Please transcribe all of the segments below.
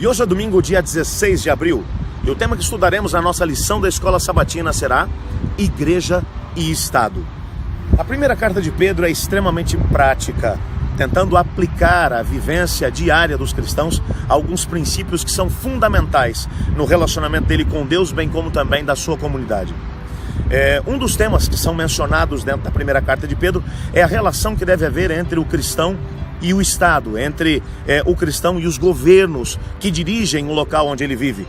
E hoje é domingo, dia 16 de abril, e o tema que estudaremos na nossa lição da Escola Sabatina será Igreja e Estado. A primeira carta de Pedro é extremamente prática, tentando aplicar a vivência diária dos cristãos a alguns princípios que são fundamentais no relacionamento dele com Deus, bem como também da sua comunidade. Um dos temas que são mencionados dentro da primeira carta de Pedro é a relação que deve haver entre o cristão e o Estado, entre o cristão e os governos que dirigem o local onde ele vive.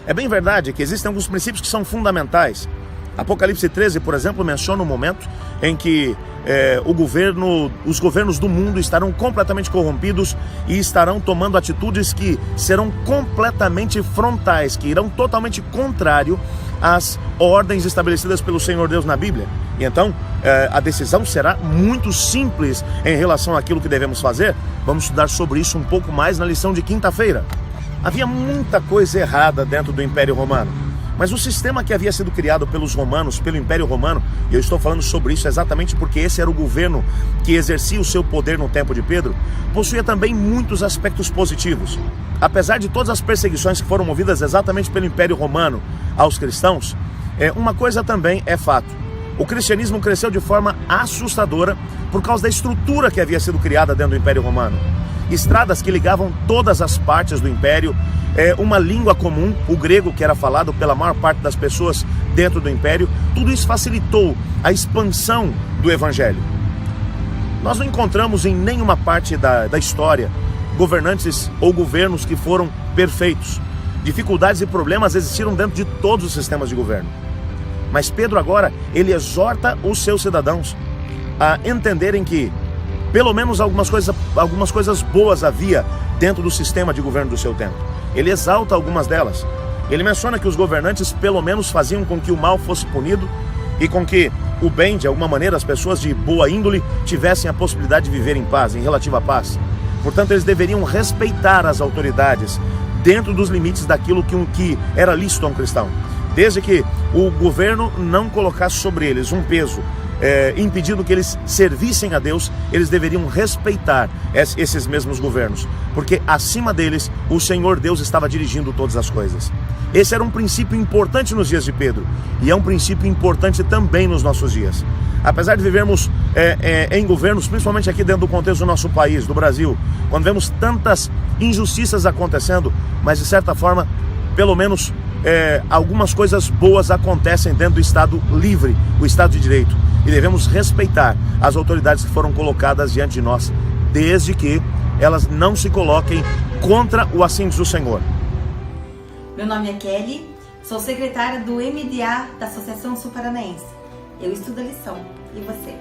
É bem verdade que existem alguns princípios que são fundamentais. Apocalipse 13, por exemplo, menciona um momento em que os governos do mundo estarão completamente corrompidos e estarão tomando atitudes que serão completamente frontais, que irão totalmente contrário às ordens estabelecidas pelo Senhor Deus na Bíblia. E então, a decisão será muito simples em relação àquilo que devemos fazer. Vamos estudar sobre isso um pouco mais na lição de quinta-feira. Havia muita coisa errada dentro do Império Romano. Mas o sistema que havia sido criado pelos romanos, pelo Império Romano, e eu estou falando sobre isso exatamente porque esse era o governo que exercia o seu poder no tempo de Pedro, possuía também muitos aspectos positivos. Apesar de todas as perseguições que foram movidas exatamente pelo Império Romano aos cristãos, uma coisa também é fato. O cristianismo cresceu de forma assustadora por causa da estrutura que havia sido criada dentro do Império Romano. Estradas que ligavam todas as partes do Império, uma língua comum, o grego, que era falado pela maior parte das pessoas dentro do Império. Tudo isso facilitou a expansão do Evangelho. Nós não encontramos em nenhuma parte da história governantes ou governos que foram perfeitos. Dificuldades e problemas existiram dentro de todos os sistemas de governo. Mas Pedro agora, ele exorta os seus cidadãos a entenderem que pelo menos algumas coisas boas havia dentro do sistema de governo do seu tempo. Ele exalta algumas delas. Ele menciona que os governantes pelo menos faziam com que o mal fosse punido e com que o bem, de alguma maneira, as pessoas de boa índole tivessem a possibilidade de viver em paz, em relativa paz. Portanto, eles deveriam respeitar as autoridades dentro dos limites daquilo que era lícito a um cristão. Desde que o governo não colocasse sobre eles um peso impedindo que eles servissem a Deus, eles deveriam respeitar esses mesmos governos, porque acima deles o Senhor Deus estava dirigindo todas as coisas. Esse era um princípio importante nos dias de Pedro e é um princípio importante também nos nossos dias. Apesar de vivermos em governos, principalmente aqui dentro do contexto do nosso país, do Brasil, quando vemos tantas injustiças acontecendo, mas de certa forma, pelo menos algumas coisas boas acontecem dentro do Estado livre, o Estado de Direito. E devemos respeitar as autoridades que foram colocadas diante de nós, desde que elas não se coloquem contra o assim diz o Senhor. Meu nome é Kelly, sou secretária do MDA da Associação Sul Paranaense. Eu estudo a lição. E você?